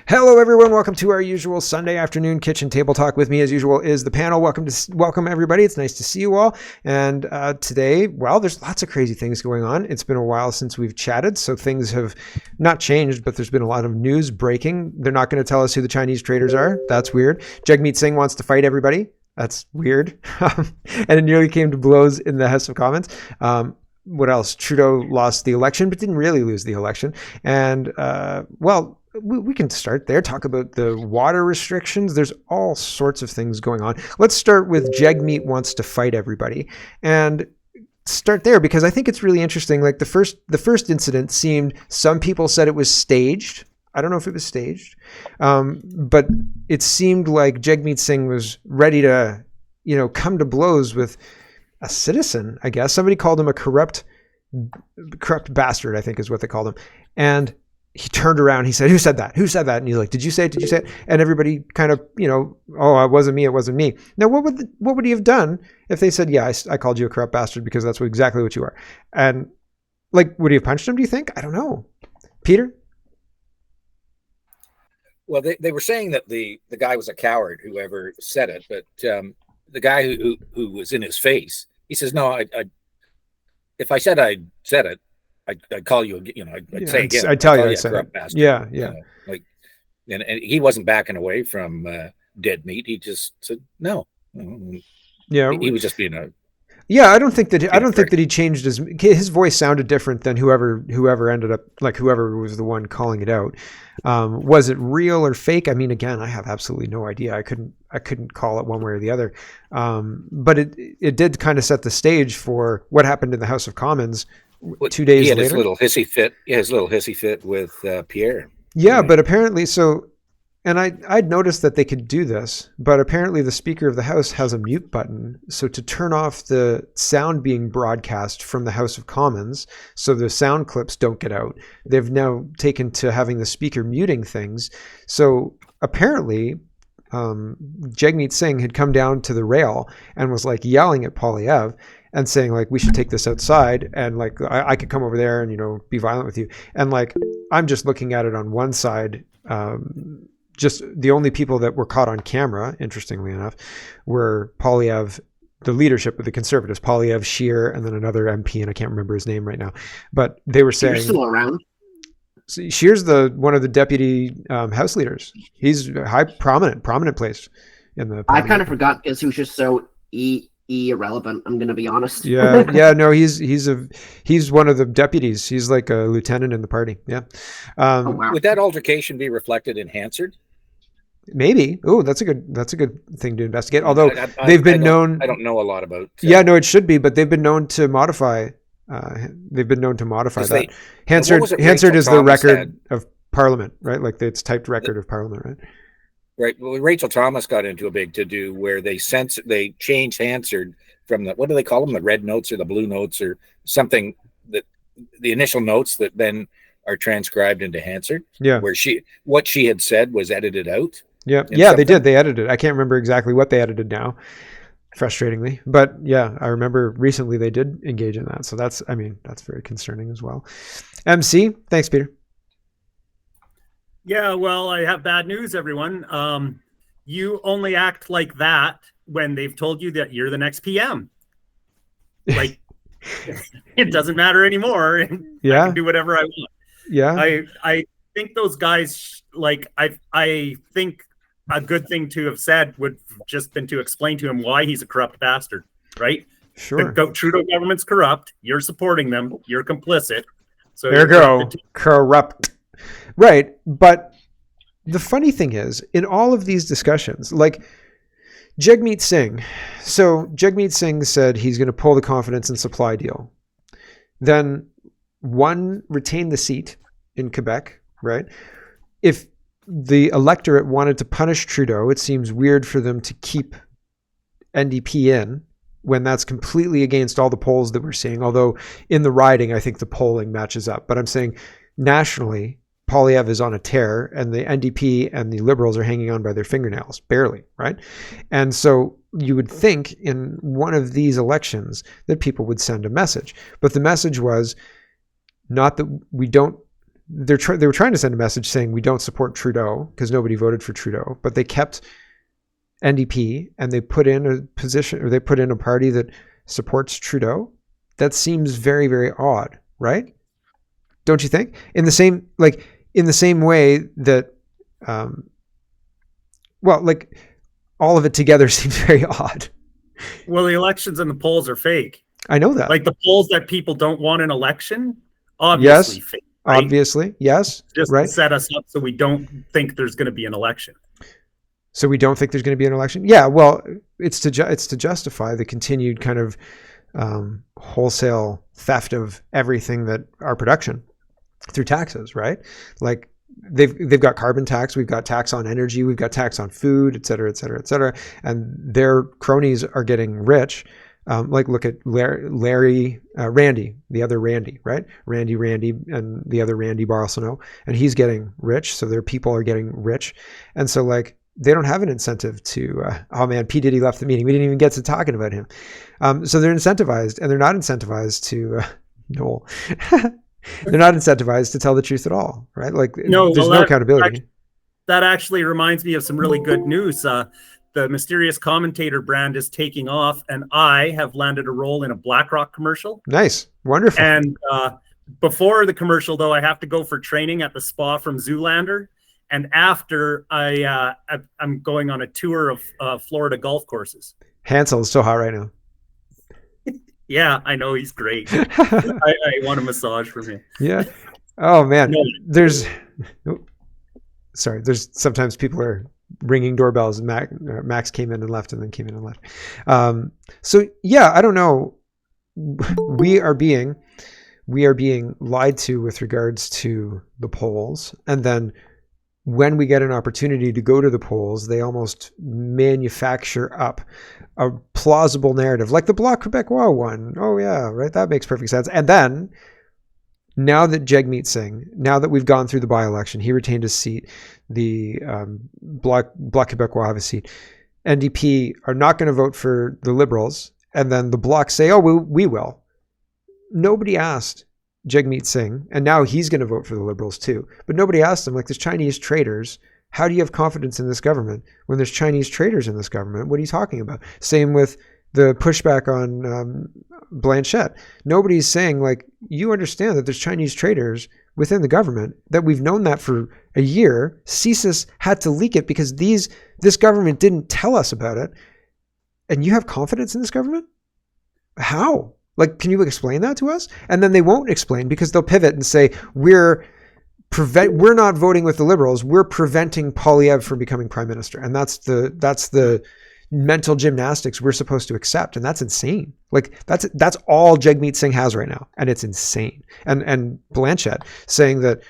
Hello, everyone. Welcome to our usual Sunday afternoon kitchen table talk. With me, as usual, is the panel. Welcome everybody. It's nice to see you all. And today, well, there's lots of crazy things going on. It's been a while since we've chatted, so things have not changed, but there's been a lot of news breaking. They're not going to tell us who the Chinese traitors are. That's weird. Jagmeet Singh wants to fight everybody. That's weird. And it nearly came to blows in the House of Commons. What else? Trudeau lost the election, but didn't really lose the election. And, well, we can start there, talk about the water restrictions. There's all sorts of things going on. Let's start with Jagmeet wants to fight everybody and start there, because I think it's really interesting. Like the first incident seemed, some people said it was staged. I don't know if it was staged, but it seemed like Jagmeet Singh was ready to, come to blows with a citizen, I guess. Somebody called him a corrupt bastard, I think is what they called him. And he turned around, he said, who said that? Who said that? And he's like, did you say it? Did you say it? And everybody kind of, oh, it wasn't me. It wasn't me. Now, what would he have done if they said, yeah, I called you a corrupt bastard because that's exactly what you are? And like, would he have punched him, do you think? I don't know. Peter? Well, they were saying that the guy was a coward, whoever said it, but the guy who was in his face, he says, no, if I said I said it, I'd call you, I'd say again. I'd tell you I said it. Bastard. Yeah. And he wasn't backing away from dead meat. He just said no. Yeah, he was just being a. Yeah, I don't think that he changed his voice sounded different than whoever ended up, like whoever was the one calling it out. Was it real or fake? I mean, again, I have absolutely no idea. I couldn't call it one way or the other. But it did kind of set the stage for what happened in the House of Commons 2 days later. He had his little hissy fit with Pierre. Yeah, anyway. But apparently so. And I'd noticed that they could do this, but apparently the Speaker of the House has a mute button. So to turn off the sound being broadcast from the House of Commons, so the sound clips don't get out, they've now taken to having the Speaker muting things. So apparently Jagmeet Singh had come down to the rail and was like yelling at Polyev and saying like, we should take this outside, and like I could come over there and be violent with you. And like, I'm just looking at it on one side. Just the only people that were caught on camera, interestingly enough, were Polyev, the leadership of the Conservatives, Polyev, Scheer, and then another MP, and I can't remember his name right now. But they were saying... Scheer's still around? Scheer's one of the deputy House leaders. He's a prominent place in the... I kind of forgot because he was just so irrelevant, I'm going to be honest. No, he's one of the deputies. He's like a lieutenant in the party. Yeah. Wow. Would that altercation be reflected in Hansard? Maybe. Oh, that's a good thing to investigate. Although they've been known. I don't know a lot about. Yeah, no, it should be, but they've been known to modify. That. Hansard is the record of Parliament, right? Like it's typed record of Parliament, right? Right. Well, Rachel Thomas got into a big to-do where they changed Hansard from what do they call them? The red notes or the blue notes or something, that the initial notes that then are transcribed into Hansard. Yeah. Where what she had said was edited out. Yeah. Yeah, they did. They edited. I can't remember exactly what they edited now, frustratingly. But yeah, I remember recently they did engage in that. So that's very concerning as well. MC, thanks, Peter. Yeah, well, I have bad news, everyone. You only act like that when they've told you that you're the next PM. Like, it doesn't matter anymore. Yeah. I can do whatever I want. Yeah. I think those guys, like, I think a good thing to have said would just been to explain to him why he's a corrupt bastard, right? Sure. The Trudeau government's corrupt. You're supporting them. You're complicit. So there you go. Corrupt. Right. But the funny thing is, in all of these discussions, like Jagmeet Singh said he's going to pull the confidence and supply deal. Then one retained the seat in Quebec, right? If the electorate wanted to punish Trudeau, it seems weird for them to keep NDP in when that's completely against all the polls that we're seeing. Although in the riding, I think the polling matches up. But I'm saying nationally, Polyev is on a tear and the NDP and the Liberals are hanging on by their fingernails, barely, right? And so you would think in one of these elections that people would send a message. But the message was not that we don't they were trying to send a message saying we don't support Trudeau because nobody voted for Trudeau, but they kept NDP and they put in a position, or they put in a party that supports Trudeau. That seems very, very odd, right? Don't you think? In the same way that, all of it together seems very odd. Well, the elections and the polls are fake. I know that. Like the polls that people don't want an election, obviously yes, fake. Right? Obviously, yes. Just right. to set us up so we don't think there's going to be an election. So we don't think there's going to be an election? Yeah, well, it's to justify the continued kind of wholesale theft of everything that our production through taxes, right? Like they've got carbon tax, we've got tax on energy, we've got tax on food, et cetera, et cetera, et cetera. And their cronies are getting rich. Like look at Randy, the other Randy, right? Randy, and the other Randy Barcelona, and he's getting rich. So their people are getting rich. And so like, they don't have an incentive to, oh man, P Diddy left the meeting. We didn't even get to talking about him. So they're incentivized, and they're not incentivized to, Noel, they're not incentivized to tell the truth at all, right? Like there's no accountability. That actually reminds me of some really good news. The Mysterious Commentator brand is taking off, and I have landed a role in a BlackRock commercial. Nice. Wonderful. And before the commercial, though, I have to go for training at the spa from Zoolander. And after, I'm going on a tour of Florida golf courses. Hansel is so hot right now. Yeah, I know. He's great. I want a massage from him. Yeah. Oh, man. No. There's sometimes people are ringing doorbells, and Max came in and left, and then came in and left. So yeah, I don't know. We are being lied to with regards to the polls, and then when we get an opportunity to go to the polls, they almost manufacture up a plausible narrative, like the Bloc Québécois one. Oh yeah, right. That makes perfect sense. And then now that Jagmeet Singh, now that we've gone through the by-election, he retained his seat. The Bloc Québécois have a seat. NDP are not going to vote for the Liberals, and then the Bloc say, "Oh, we will." Nobody asked Jagmeet Singh, and now he's going to vote for the Liberals too. But nobody asked him, like, there's Chinese traitors. How do you have confidence in this government when there's Chinese traitors in this government? What are you talking about? Same with the pushback on Blanchette. Nobody's saying, like, you understand that there's Chinese traitors within the government, that we've known that for a year. CSIS had to leak it because this government didn't tell us about it. And you have confidence in this government? How? Like, can you explain that to us? And then they won't explain because they'll pivot and say, we're not voting with the Liberals. We're preventing Poilievre from becoming prime minister. And that's the mental gymnastics we're supposed to accept. And that's insane. Like that's all Jagmeet Singh has right now. And it's insane. And Blanchette saying that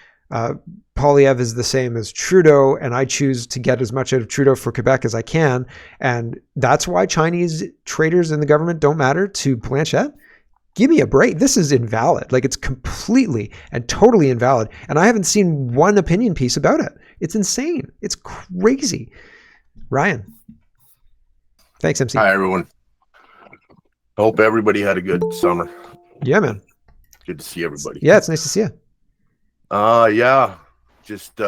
Poilievre is the same as Trudeau, and I choose to get as much out of Trudeau for Quebec as I can. And that's why Chinese traitors in the government don't matter to Blanchette. Give me a break. This is invalid. Like, it's completely and totally invalid. And I haven't seen one opinion piece about it. It's insane. It's crazy. Ryan. Thanks, MC. Hi, everyone. Hope everybody had a good summer. Yeah, man. Good to see everybody. Yeah, it's nice to see you. Yeah. Just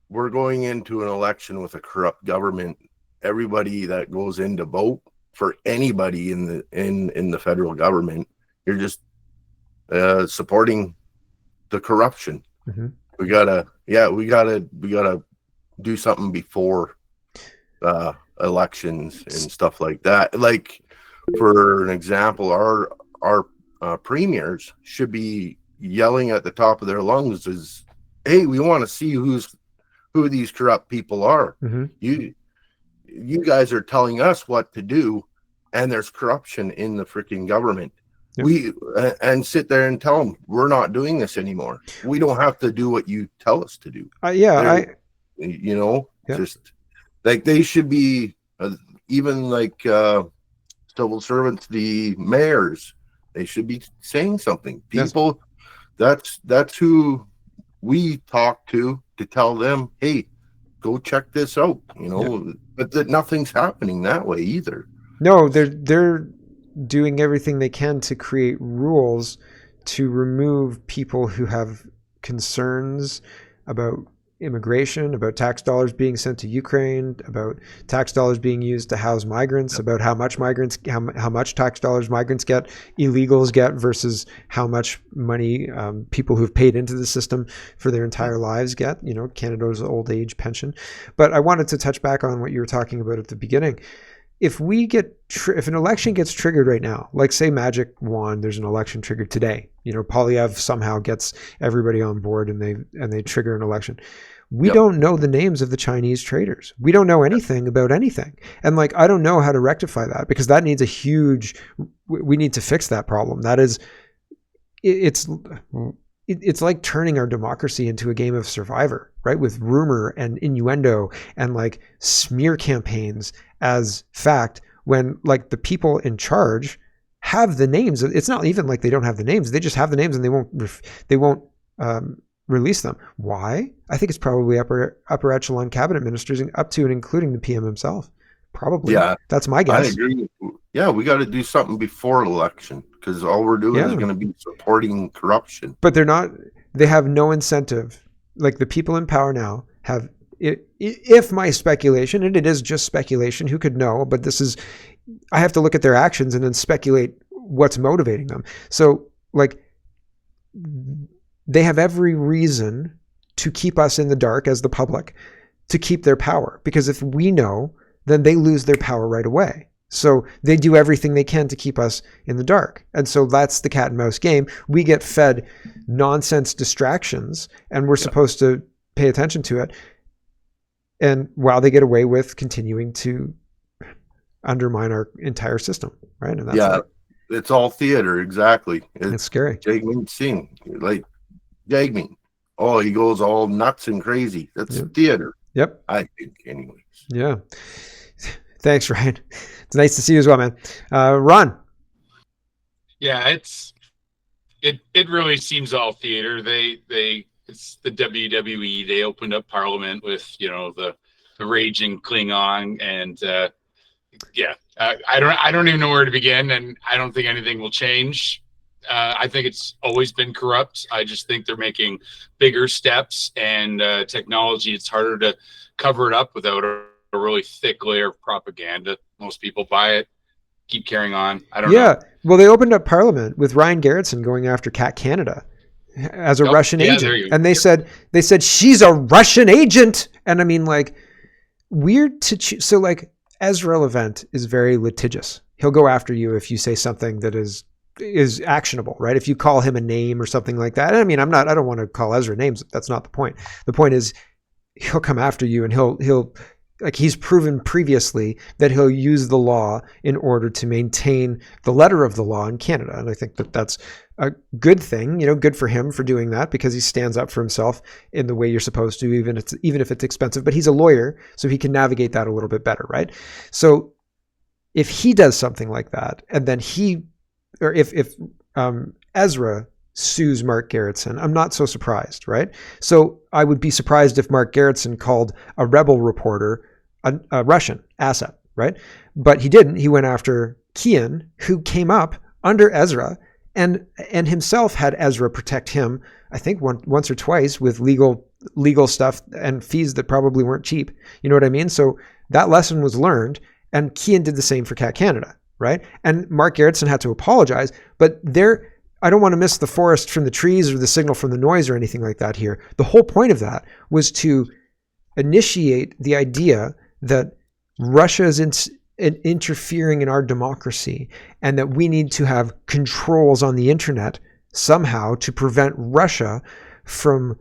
we're going into an election with a corrupt government. Everybody that goes in to vote for anybody in the federal government, you're just supporting the corruption. Mm-hmm. We gotta do something before elections and stuff like that. Like, for an example, our premiers should be yelling at the top of their lungs is, hey, we want to see who these corrupt people are. Mm-hmm. You guys are telling us what to do, and there's corruption in the freaking government. Yep. And sit there and tell them we're not doing this anymore. We don't have to do what you tell us to do. Just like they should be even like civil servants, the mayors, they should be saying something. People, yes. That's who we talk to tell them, hey, go check this out, yeah. But that nothing's happening that way either. No, they're doing everything they can to create rules to remove people who have concerns about immigration, about tax dollars being sent to Ukraine, about tax dollars being used to house migrants, about how much tax dollars migrants get, illegals get, versus how much money people who've paid into the system for their entire lives get, Canada's old age pension. But I wanted to touch back on what you were talking about at the beginning. If if an election gets triggered right now, like say Magic Wand, there's an election triggered today. Polyev somehow gets everybody on board and they trigger an election. We don't know the names of the Chinese traders. We don't know anything about anything. And I don't know how to rectify that, because that needs we need to fix that problem. That is, it's like turning our democracy into a game of Survivor, right? With rumor and innuendo and smear campaigns as fact, when the people in charge have the names. It's not even like they don't have the names. They just have the names and they won't release them. Why? I think it's probably upper echelon cabinet ministers, up to and including the PM himself. Probably. Yeah, that's my guess. I agree. Yeah, we got to do something before election, because all we're doing is going to be supporting corruption. But they have no incentive. The people in power now have, if my speculation, and it is just speculation, who could know, but I have to look at their actions and then speculate what's motivating them. So they have every reason to keep us in the dark as the public, to keep their power, because if we know, then they lose their power right away. So they do everything they can to keep us in the dark. And so that's the cat and mouse game. We get fed nonsense distractions and we're supposed to pay attention to it. And while they get away with continuing to undermine our entire system, right? And that's it's all theater, exactly. It's scary. Jagmeet Singh, Jagmeet. Oh, he goes all nuts and crazy. That's theater. Yep. I think, anyways. Yeah. Thanks, Ryan. It's nice to see you as well, man. Ron. Yeah, it really seems all theater. It's the WWE. They opened up Parliament with the raging Klingon, and I don't even know where to begin, and I don't think anything will change. I think it's always been corrupt. I just think they're making bigger steps, and technology, it's harder to cover it up without a really thick layer of propaganda. Most people buy it, keep carrying on. I don't know. Yeah, well, they opened up Parliament with Ryan Garrettson going after Cat Canada as a Russian agent, and they said she's a Russian agent, and I mean, weird to so Ezra Levant is very litigious. He'll go after you if you say something that is actionable, right? If you call him a name or something like that. I mean, I don't want to call Ezra names. That's not the point. The point is he'll come after you, and he'll he's proven previously that he'll use the law in order to maintain the letter of the law in Canada. And I think that that's a good thing, good for him for doing that, because he stands up for himself in the way you're supposed to, even if it's expensive. But he's a lawyer, so he can navigate that a little bit better, right? So if he does something like that, and then if Ezra sues Mark Garrettson, I'm not so surprised, right? So I would be surprised if Mark Garrettson called a rebel reporter a Russian asset, right? But he didn't. He went after Kian, who came up under Ezra, and himself had Ezra protect him, I think once or twice, with legal stuff and fees that probably weren't cheap. You know what I mean? So that lesson was learned, and Kian did the same for Cat Canada, right? And Mark Garrettson had to apologize, but I don't want to miss the forest from the trees or the signal from the noise or anything like that here. The whole point of that was to initiate the idea that Russia is interfering in our democracy, and that we need to have controls on the internet somehow to prevent Russia from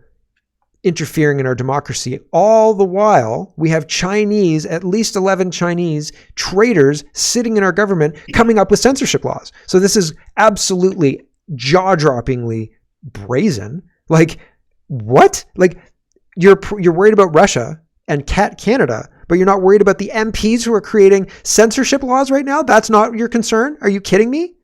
interfering in our democracy. All the while, we have at least 11 Chinese traitors sitting in our government coming up with censorship laws. So this is absolutely jaw-droppingly brazen. What? You're worried about Russia and Cat Canada, but you're not worried about the MPs who are creating censorship laws right now? That's not your concern? Are you kidding me?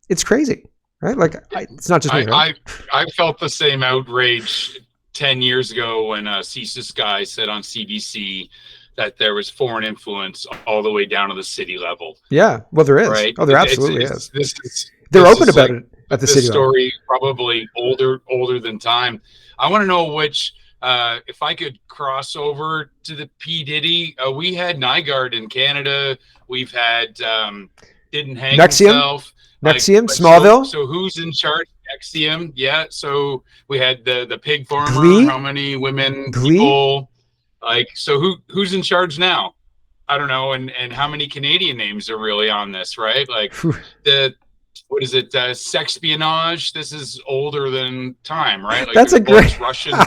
It's crazy, right? It's not just me, right? I felt the same outrage 10 years ago when CSIS guy said on CBC that there was foreign influence all the way down to the city level. Yeah, well, there is. Right? Oh, there absolutely is. They're open about it. at the this city level. story probably older than time. I want to know which. If I could cross over to the P Diddy, we had Nygaard in Canada. We've had didn't hang himself. Nexium, Like, Smallville. So who's in charge? Nexium, yeah. So we had the pig farmer. Glee? How many women? Glee? People? Like, so who's in charge now? I don't know. And how many Canadian names are really on this, right? Like what is it? Sexpionage. This is older than time, right? Like, That's a great Russian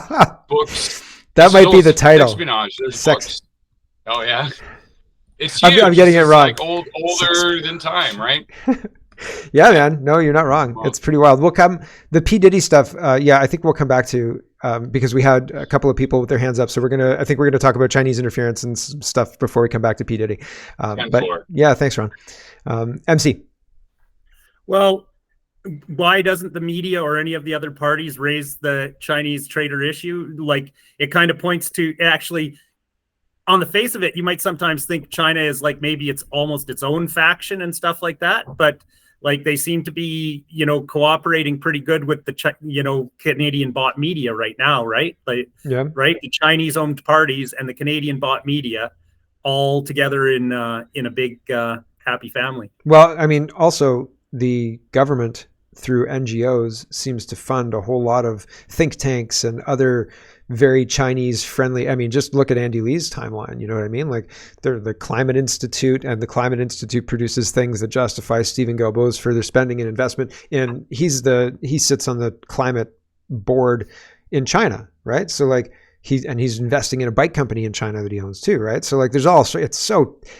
books. That might be the title. Sexpionage. There's Sex. books. Oh yeah. It's huge. I'm getting it wrong. Like older than time, right? Yeah, man. No, you're not wrong. It's pretty wild. The P Diddy stuff. Yeah, I think we'll come back to because we had a couple of people with their hands up. So I think we're gonna talk about Chinese interference and stuff before we come back to P Diddy. But yeah, thanks, Ron. MC. Well, why doesn't the media or any of the other parties raise the Chinese trader issue? Like, it kind of points to, actually, on the face of it, you might sometimes think China is like maybe it's almost its own faction and stuff like that. But like, they seem to be, cooperating pretty good with the, Canadian bought media right now, right? Like, yeah, right. The Chinese owned parties and the Canadian bought media all together in a big happy family. Well, I mean, also the government through NGOs seems to fund a whole lot of think tanks and other very Chinese friendly. I mean, just look at Andy Lee's timeline. You know what I mean? Like, they're the Climate Institute, and the Climate Institute produces things that justify Stephen Galbo's further spending and investment. And he sits on the climate board in China, right? So like he's investing in a bike company in China that he owns too, right? So like it's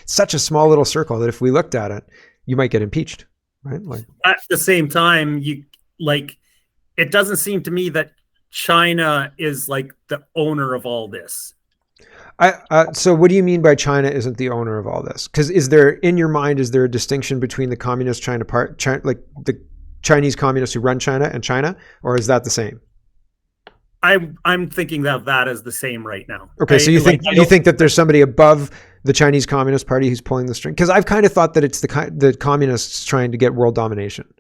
such a small little circle that if we looked at it, you might get impeached. Right? Like, at the same time, it doesn't seem to me that China is like the owner of all this. So what do you mean by China isn't the owner of all this? Because in your mind, is there a distinction between the communist China like the Chinese communists who run China and China, or is that the same? I'm thinking that as the same right now. Okay, so you think that there's somebody above the Chinese Communist Party who's pulling the string? Because I've kind of thought that it's the communists trying to get world domination.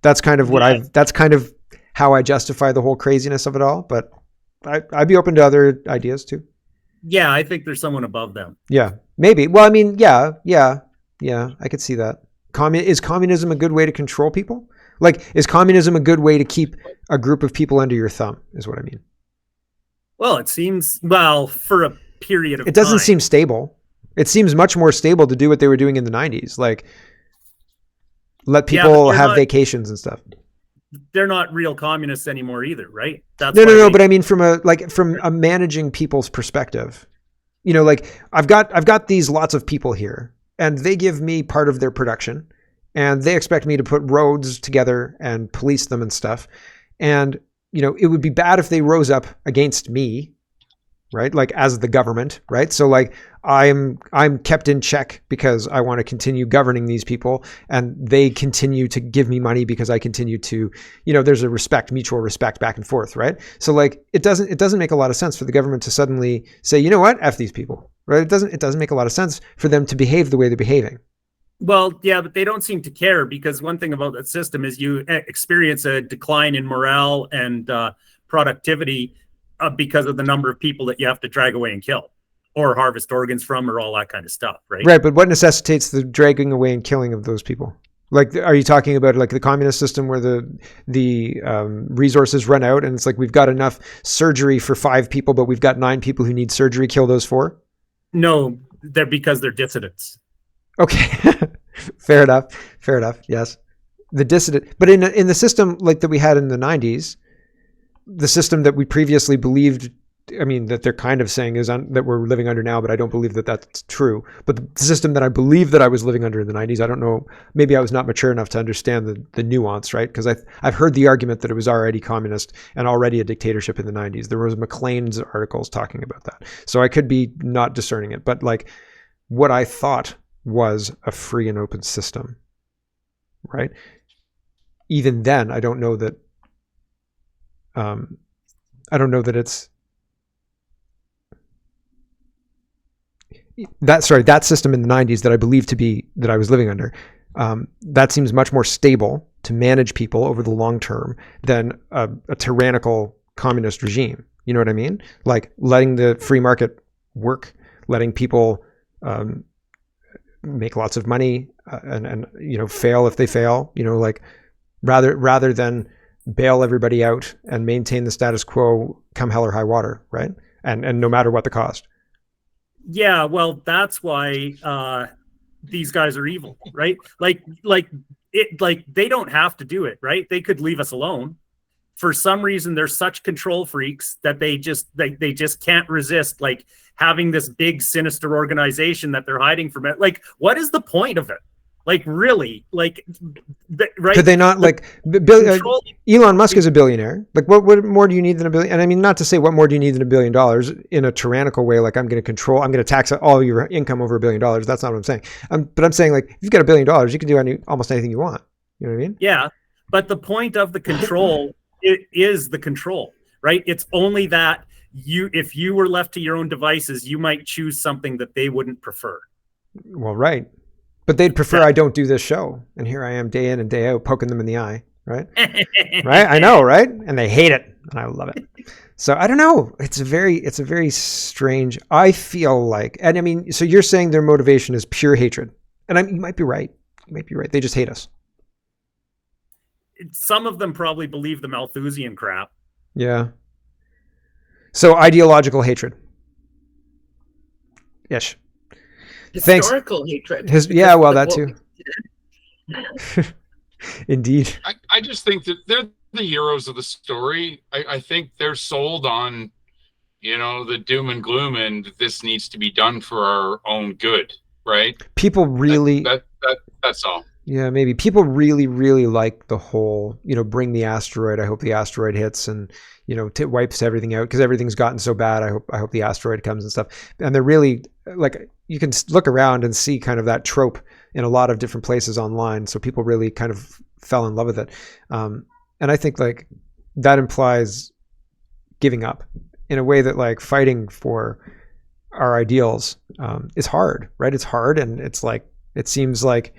That's kind of that's kind of how I justify the whole craziness of it all. But I'd be open to other ideas too. Yeah, I think there's someone above them. Yeah, maybe. Well, I mean, yeah, I could see that. Is communism a good way to control people? Like, is communism a good way to keep a group of people under your thumb, is what I mean. Well, it seems, for a period of time. It doesn't seem stable. It seems much more stable to do what they were doing in the 90s. Like, let people have vacations and stuff. They're not real communists anymore either, right? No. But I mean, from a managing people's perspective, like I've got these lots of people here, and they give me part of their production, and they expect me to put roads together and police them and stuff. And, it would be bad if they rose up against me, right? Like, as the government, right? So like I'm kept in check because I want to continue governing these people, and they continue to give me money because I continue to, there's a mutual respect back and forth, right? So like it doesn't make a lot of sense for the government to suddenly say, you know what, F these people, right? It doesn't make a lot of sense for them to behave the way they're behaving. Well, yeah, but they don't seem to care, because one thing about that system is you experience a decline in morale and productivity because of the number of people that you have to drag away and kill or harvest organs from, or all that kind of stuff, right? Right, but what necessitates the dragging away and killing of those people? Like, are you talking about like the communist system where the resources run out and it's like we've got enough surgery for 5 people, but we've got 9 people who need surgery, kill those 4? No, because they're dissidents. Okay, fair enough. Yes, the dissident, but in the system like that we had in the 90s, the system that we previously believed, I mean, that they're kind of saying is that we're living under now, but I don't believe that that's true. But the system that I believe that I was living under in the 90s, I don't know, maybe I was not mature enough to understand the nuance, right? Because I've heard the argument that it was already communist and already a dictatorship in the 90s. There was McLean's articles talking about that. So I could be not discerning it, but like what I thought was a free and open system, right? Even then, I don't know that it's that system in the 90s that I believe to be that I was living under. That seems much more stable to manage people over the long term than a tyrannical communist regime. You know what I mean? Like letting the free market work, letting people make lots of money and fail if they fail. Like rather than bail everybody out and maintain the status quo come hell or high water, right? And no matter what the cost. Yeah, well, that's why these guys are evil, right? Like they don't have to do it, right? They could leave us alone. For some reason, they're such control freaks that they just can't resist like having this big sinister organization that they're hiding from it. Like, what is the point of it? Like, really? Like, right? Could they not Elon Musk is a billionaire. Like, what more do you need than $1 billion? And I mean, not to say what more do you need than $1 billion in a tyrannical way. Like, I'm going to tax all your income over $1 billion. That's not what I'm saying. But I'm saying, like, if you've got $1 billion, you can do almost anything you want. You know what I mean? Yeah. But the point of the control is the control, right? It's only that if you were left to your own devices, you might choose something that they wouldn't prefer. Well, right. But they'd prefer I don't do this show. And here I am day in and day out poking them in the eye, right? Right? I know, right? And they hate it. And I love it. So I don't know. It's a very strange, I feel like, and I mean, so you're saying their motivation is pure hatred. And you might be right. They just hate us. Some of them probably believe the Malthusian crap. Yeah. So ideological hatred. Yes. Historical hatred. That too. Indeed. I just think that they're the heroes of the story. I think they're sold on, the doom and gloom, and this needs to be done for our own good, right? People really that's all. Yeah, maybe people really, really like the whole, bring the asteroid. I hope the asteroid hits and, it wipes everything out because everything's gotten so bad. I hope the asteroid comes and stuff. And they're really like, you can look around and see kind of that trope in a lot of different places online. So people really kind of fell in love with it. And I think like that implies giving up in a way that like fighting for our ideals is hard, right? It's hard. And it's like, it seems like,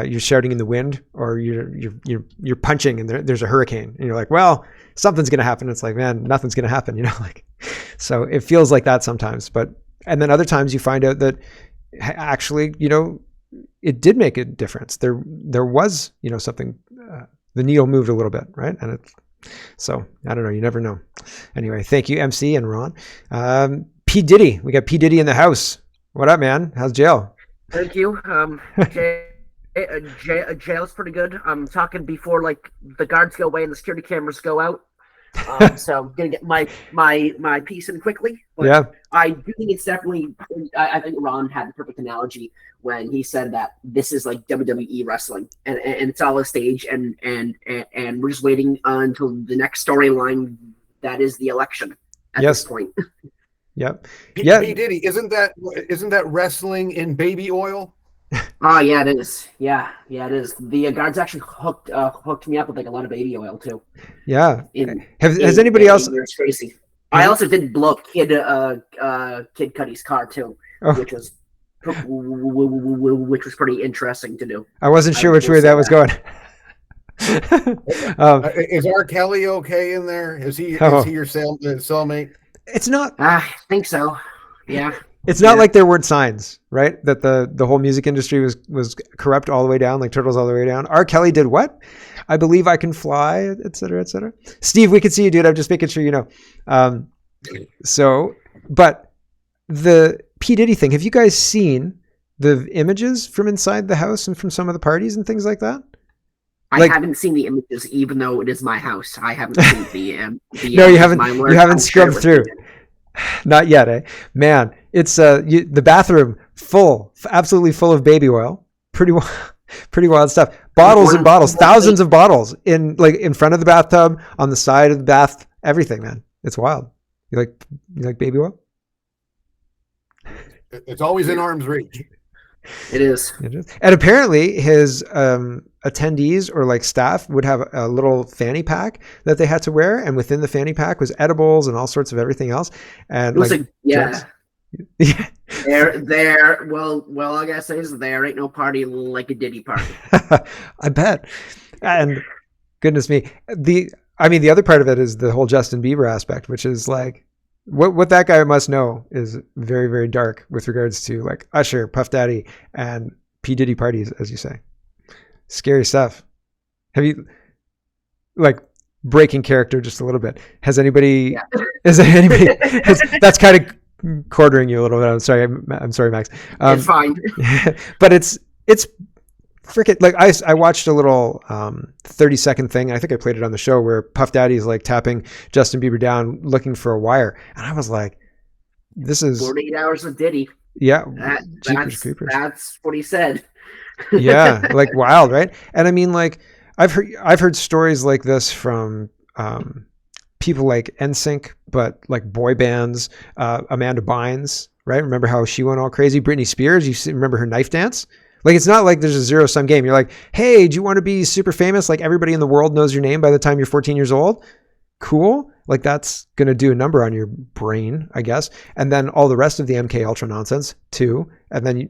you're shouting in the wind, or you're punching and there's a hurricane, and you're like, well, something's going to happen. It's like, man, nothing's going to happen, like, so it feels like that sometimes, and then other times you find out that actually, it did make a difference. There was, something, the needle moved a little bit, right? And so I don't know, you never know. Anyway, thank you, MC and Ron. P Diddy, we got P Diddy in the house. What up, man? How's jail? Thank you. Jail's pretty good. I'm talking before like the guards go away and the security cameras go out. So I'm gonna get my piece in quickly. But yeah, I do think it's definitely. I think Ron had the perfect analogy when he said that this is like WWE wrestling, and it's all a stage, and we're just waiting until the next storyline, that is the election. At this point. Yep. P Diddy, isn't that wrestling in baby oil? Oh yeah, it is. Yeah, it is. The guards actually hooked me up with like a lot of baby oil too. Yeah. Has anybody else? It's crazy. I also did blow up Kid Cudi's car too, which was pretty interesting to do. I wasn't sure which way that was going. Is R. Kelly okay in there? Is he your cellmate? It's not. I think so. Yeah. It's not like there weren't signs, right? That the whole music industry was corrupt all the way down, like turtles all the way down. R. Kelly did what? I Believe I Can Fly, et cetera, et cetera. Steve, we can see you, dude. I'm just making sure you know. But the P. Diddy thing, have you guys seen the images from inside the house and from some of the parties and things like that? I haven't seen the images, even though it is my house. I haven't seen the no, you haven't. You haven't scrubbed through. Not yet, eh? Man, it's the bathroom absolutely full of baby oil. Pretty wild stuff. Bottles and bottles, thousands of bottles in front of the bathtub, on the side of the bath, everything, man. It's wild. You like baby oil? It's always in arm's reach. It is. And apparently his attendees or like staff would have a little fanny pack that they had to wear, and within the fanny pack was edibles and all sorts of everything else. And yeah. Well, all I gotta say is there ain't no party like a Diddy party. I bet. And goodness me, the other part of it is the whole Justin Bieber aspect, which is like what that guy must know is very, very dark with regards to like Usher, Puff Daddy, and P Diddy parties, as you say. Scary stuff. Have you, like, breaking character just a little bit? Has anybody? Yeah. Is there anybody? That's kind of quartering you a little bit. I'm sorry, Max. It's fine. But it's freaking, like, I watched a little 30-second thing. I think I played it on the show where Puff Daddy is like tapping Justin Bieber down looking for a wire, and I was like, "This is 48 hours of Diddy." Yeah, that's what he said. Yeah, like wild, right? And I mean, like, I've heard stories like this from people like NSYNC, but like boy bands. Amanda Bynes, right? Remember how she went all crazy? Britney Spears, remember her knife dance? Like, it's not like there's a zero-sum game. You're like, hey, do you want to be super famous? Like, everybody in the world knows your name by the time you're 14 years old? Cool. Like, that's going to do a number on your brain, I guess. And then all the rest of the MK Ultra nonsense too. And then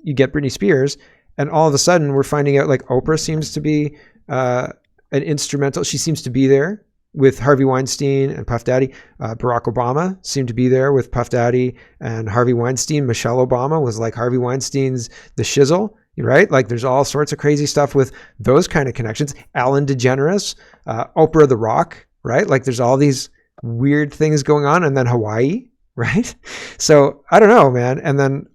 you get Britney Spears, and all of a sudden we're finding out like Oprah seems to be an instrumental. She seems to be there with Harvey Weinstein and Puff Daddy. Barack Obama seemed to be there with Puff Daddy and Harvey Weinstein. Michelle Obama was like Harvey Weinstein's the shizzle, right? Like, there's all sorts of crazy stuff with those kind of connections. Ellen DeGeneres, Oprah the Rock, right? Like, there's all these weird things going on. And then Hawaii, right? So I don't know, man. And then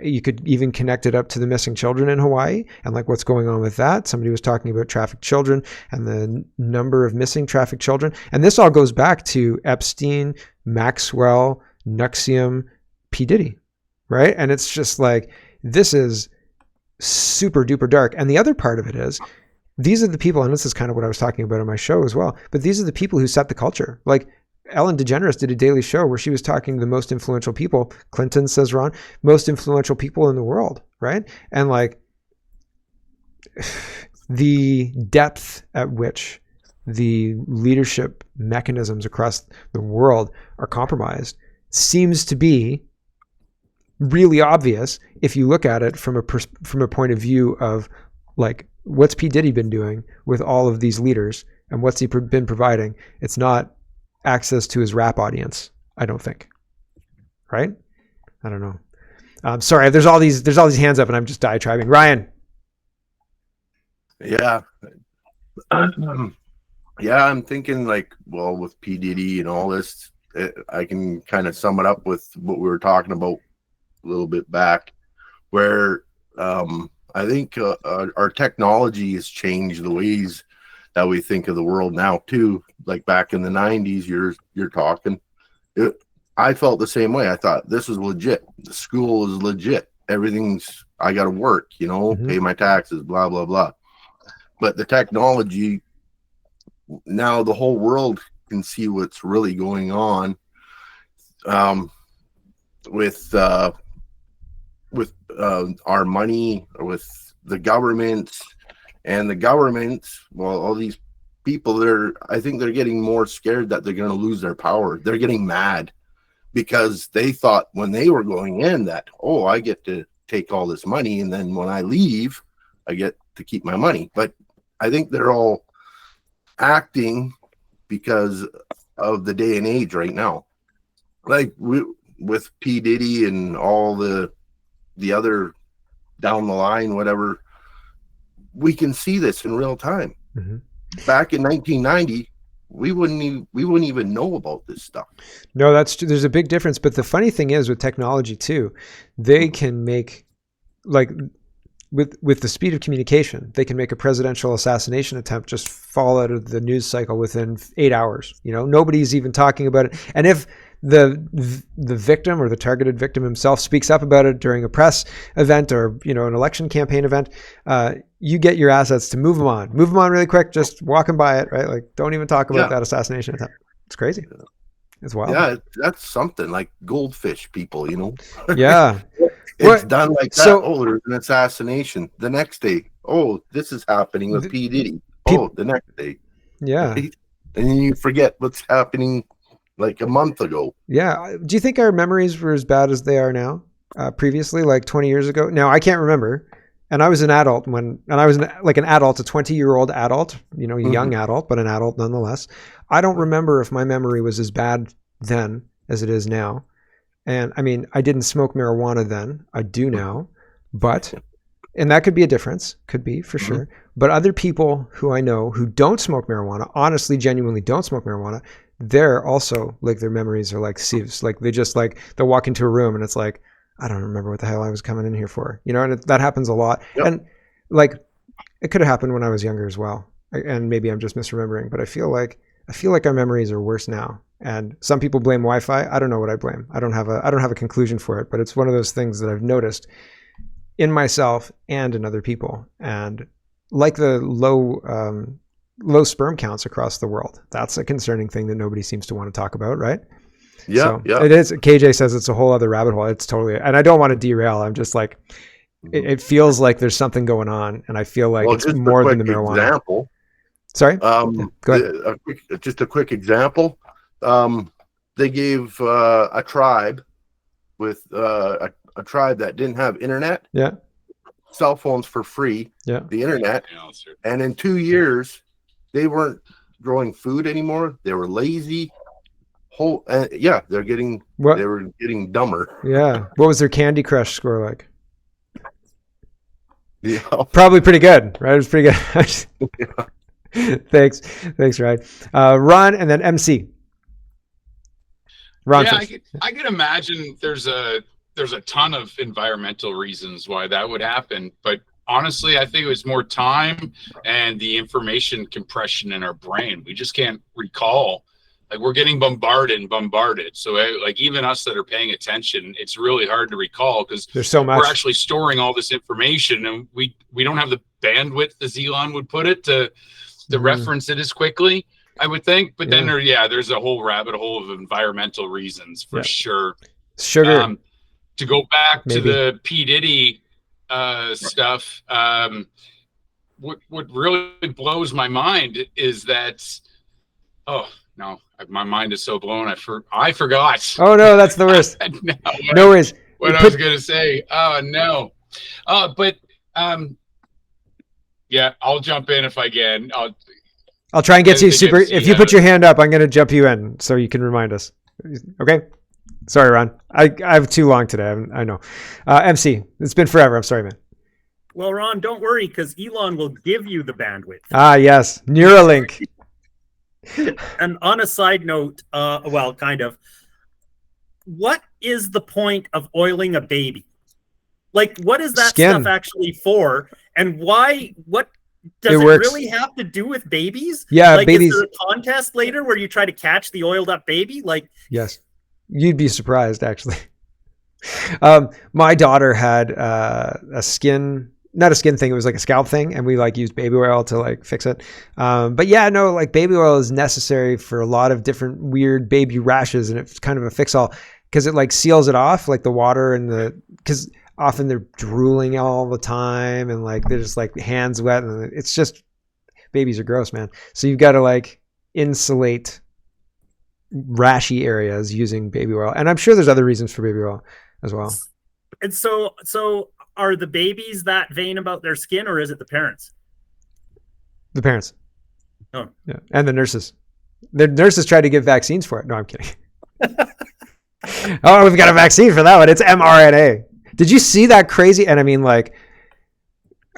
you could even connect it up to the missing children in Hawaii and like what's going on with that. Somebody was talking about trafficked children and the number of missing trafficked children. And this all goes back to Epstein, Maxwell, NXIVM, P Diddy, right? And it's just like, this is super duper dark. And the other part of it is, these are the people, and this is kind of what I was talking about on my show as well, but these are the people who set the culture. Like, Ellen DeGeneres did a daily show where she was talking to the most influential people. Clinton, says Ron, most influential people in the world, right? And like, the depth at which the leadership mechanisms across the world are compromised seems to be really obvious if you look at it from a point of view of like, what's P Diddy been doing with all of these leaders and what's he been providing? It's not access to his rap audience, I don't think. Right? I don't know. Sorry, there's all these hands up and I'm just diatribing. Ryan. Yeah. Yeah, I'm thinking like, well, with P Diddy and all this, I can kind of sum it up with what we were talking about a little bit back, where I think our technology has changed the ways that we think of the world now too. Like back in the 90s, you're talking. I felt the same way. I thought this is legit. The school is legit. Everything's, I got to work, pay my taxes, blah, blah, blah. But the technology, now the whole world can see what's really going on with our money, with the governments. And the governments, well, all these people, I think they're getting more scared that they're going to lose their power. They're getting mad because they thought when they were going in that, oh, I get to take all this money, and then when I leave, I get to keep my money. But I think they're all acting because of the day and age right now. Like with P Diddy and all the other down the line, whatever, we can see this in real time. Mm-hmm. Back in 1990, we wouldn't even know about this stuff. No, that's true. There's a big difference. But the funny thing is with technology too, they can make, like, with the speed of communication, they can make a presidential assassination attempt just fall out of the news cycle within 8 hours. Nobody's even talking about it. And if the victim or the targeted victim himself speaks up about it during a press event or an election campaign event, you get your assets to move them on really quick, just walking by it, right? Like, don't even talk about that assassination attempt. It's crazy. It's wild. Yeah, that's something like goldfish people, Yeah. It's done like that. So, there's an assassination. The next day, this is happening with P Diddy. The next day. Yeah. Right? And then you forget what's happening like a month ago. Yeah. Do you think our memories were as bad as they are now? Previously, like 20 years ago? Now, I can't remember. And I was an adult and I was like an adult, a 20-year-old adult, you know, a young adult, but an adult nonetheless. I don't remember if my memory was as bad then as it is now. And I mean, I didn't smoke marijuana then. I do now, and that could be a difference, could be for sure. But other people who I know who don't smoke marijuana, honestly, genuinely don't smoke marijuana, they're also like, their memories are like sieves. Like they just like, they'll walk into a room and it's like, I don't remember what the hell I was coming in here for, you know, and that happens a lot. Yep. And like, it could have happened when I was younger as well. And maybe I'm just misremembering, but I feel like our memories are worse now. And some people blame Wi-Fi. I don't know what I blame. I don't have a conclusion for it, but it's one of those things that I've noticed in myself and in other people. And like the low sperm counts across the world, that's a concerning thing that nobody seems to want to talk about, right? Yeah, so it is. KJ says it's a whole other rabbit hole. It's totally, and I don't want to derail. I'm just like, it feels like there's something going on, and I feel like it's more than the marijuana. Example. Sorry. Go ahead. Just a quick example. They gave a tribe with a tribe that didn't have internet. Yeah. Cell phones for free. Yeah. The internet, and in 2 years, they weren't growing food anymore. They were lazy. They were getting dumber. Yeah. What was their Candy Crush score like? Yeah. Probably pretty good, right? It was pretty good. Yeah. Thanks, Ryan. Ron and then MC. Ron. Yeah, I could imagine there's a ton of environmental reasons why that would happen, but honestly, I think it was more time and the information compression in our brain. We just can't recall. Like we're getting bombarded. So like even us that are paying attention, it's really hard to recall because there's so much. We're actually storing all this information, and we don't have the bandwidth, as Elon would put it, to reference it as quickly, I would think. But then there's a whole rabbit hole of environmental reasons for sure. Sugar. To go back to the P Diddy stuff, what really blows my mind is that no, my mind is so blown. I forgot. Oh no, that's the worst. No worries. What I was gonna say. Oh no. Yeah, I'll jump in if I can. I'll try and get to you super. If you put your hand up, I'm gonna jump you in so you can remind us. Okay. Sorry, Ron. I have too long today. I know. MC, it's been forever. I'm sorry, man. Well, Ron, don't worry, because Elon will give you the bandwidth. Ah, yes. Neuralink. And on a side note, well, kind of, what is the point of oiling a baby? Like, what is that stuff actually for? And why? What does it really have to do with babies? Yeah, like, babies. Is there a contest later where you try to catch the oiled up baby? Like, yes, you'd be surprised actually. My daughter had not a skin thing. It was like a scalp thing. And we like used baby oil to like fix it. But yeah, no, like baby oil is necessary for a lot of different weird baby rashes. And it's kind of a fix all because it like seals it off, like the water and because often they're drooling all the time. And like, they're just like hands wet. And it's just, babies are gross, man. So you've got to like insulate rashy areas using baby oil. And I'm sure there's other reasons for baby oil as well. And so are the babies that vain about their skin, or is it the parents? The parents. Oh. Yeah. And the nurses. The nurses try to give vaccines for it. No, I'm kidding. Oh, we've got a vaccine for that one. It's mRNA. Did you see that crazy? And I mean, like,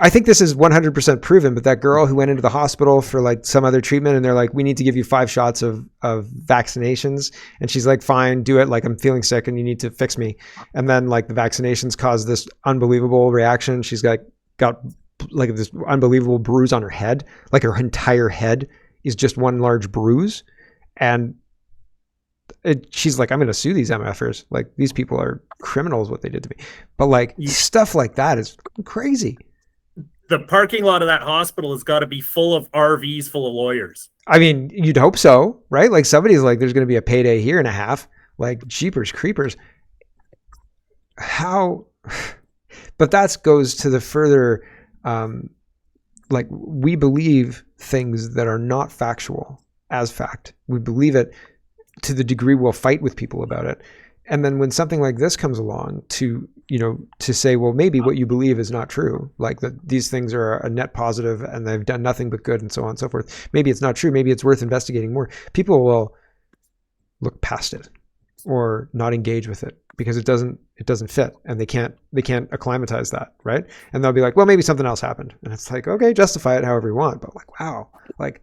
I think this is 100% proven, but that girl who went into the hospital for like some other treatment and they're like, we need to give you 5 shots of vaccinations. And she's like, fine, do it. Like, I'm feeling sick and you need to fix me. And then like the vaccinations caused this unbelievable reaction. She's got like this unbelievable bruise on her head. Like her entire head is just one large bruise. And she's like, I'm going to sue these MFers. Like, these people are criminals, what they did to me. But like stuff like that is crazy. The parking lot of that hospital has got to be full of RVs full of lawyers. I mean, you'd hope so, right? Like somebody's like, there's going to be a payday here and a half. Like, jeepers creepers. How? But that goes to the further, like, we believe things that are not factual as fact. We believe it to the degree we'll fight with people about it. And then when something like this comes along to say, well, maybe what you believe is not true, like that these things are a net positive and they've done nothing but good and so on and so forth. Maybe it's not true. Maybe it's worth investigating more. People will look past it or not engage with it because it doesn't fit, and they can't acclimatize that, right? And they'll be like, well, maybe something else happened. And it's like, okay, justify it however you want, but like, wow, like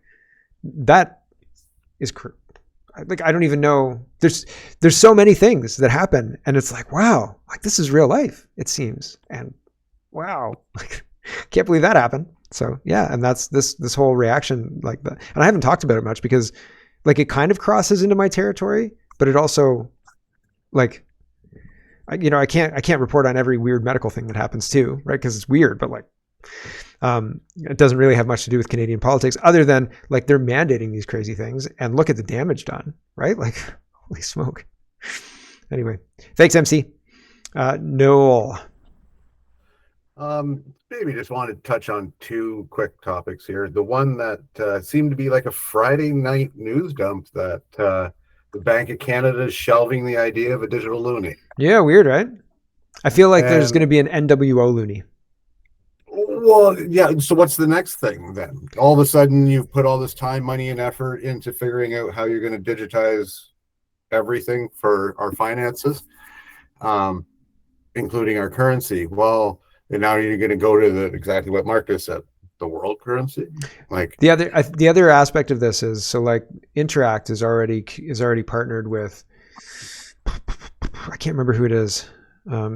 that is like, I don't even know. There's so many things that happen, and it's like, wow, like this is real life, it seems. And wow, like, can't believe that happened. So yeah, and that's this whole reaction like that. And I haven't talked about it much because like it kind of crosses into my territory, but it also like, I can't report on every weird medical thing that happens too, right? Because it's weird, but like, it doesn't really have much to do with Canadian politics other than like they're mandating these crazy things and look at the damage done, right? Like, holy smoke. Anyway, thanks, MC. Noel. Maybe just wanted to touch on two quick topics here. The one that seemed to be like a Friday night news dump that the Bank of Canada is shelving the idea of a digital loonie. Yeah, weird, right? I feel like there's going to be an NWO loonie. Well, yeah. So what's the next thing then? All of a sudden, you've put all this time, money, and effort into figuring out how you're going to digitize everything for our finances, including our currency. Well, and now you're going to go to exactly what Marcus said, the world currency. Like the other aspect of this is, so like Interact is already partnered with, I can't remember who it is.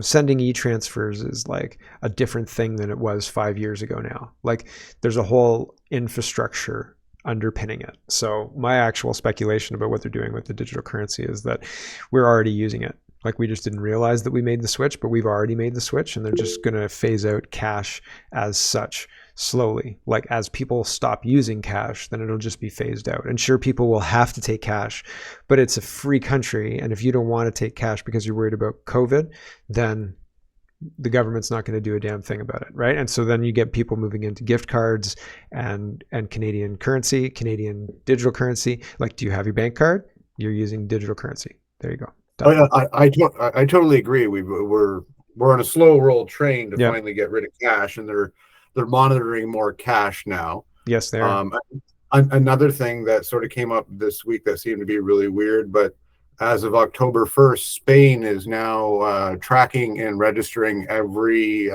Sending e-transfers is like a different thing than it was 5 years ago now. Like there's a whole infrastructure underpinning it. So my actual speculation about what they're doing with the digital currency is that we're already using it. Like we just didn't realize that we made the switch, but we've already made the switch, and they're just going to phase out cash as such slowly. Like as people stop using cash, then it'll just be phased out. And sure, people will have to take cash, but it's a free country. And if you don't want to take cash because you're worried about COVID, then the government's not going to do a damn thing about it, right? And so then you get people moving into gift cards and Canadian currency, Canadian digital currency. Like, do you have your bank card? You're using digital currency. There you go. I totally agree. We're on a slow roll train to finally get rid of cash, and they're monitoring more cash now. Yes, they are. Another thing that sort of came up this week that seemed to be really weird, but as of October 1st, Spain is now tracking and registering every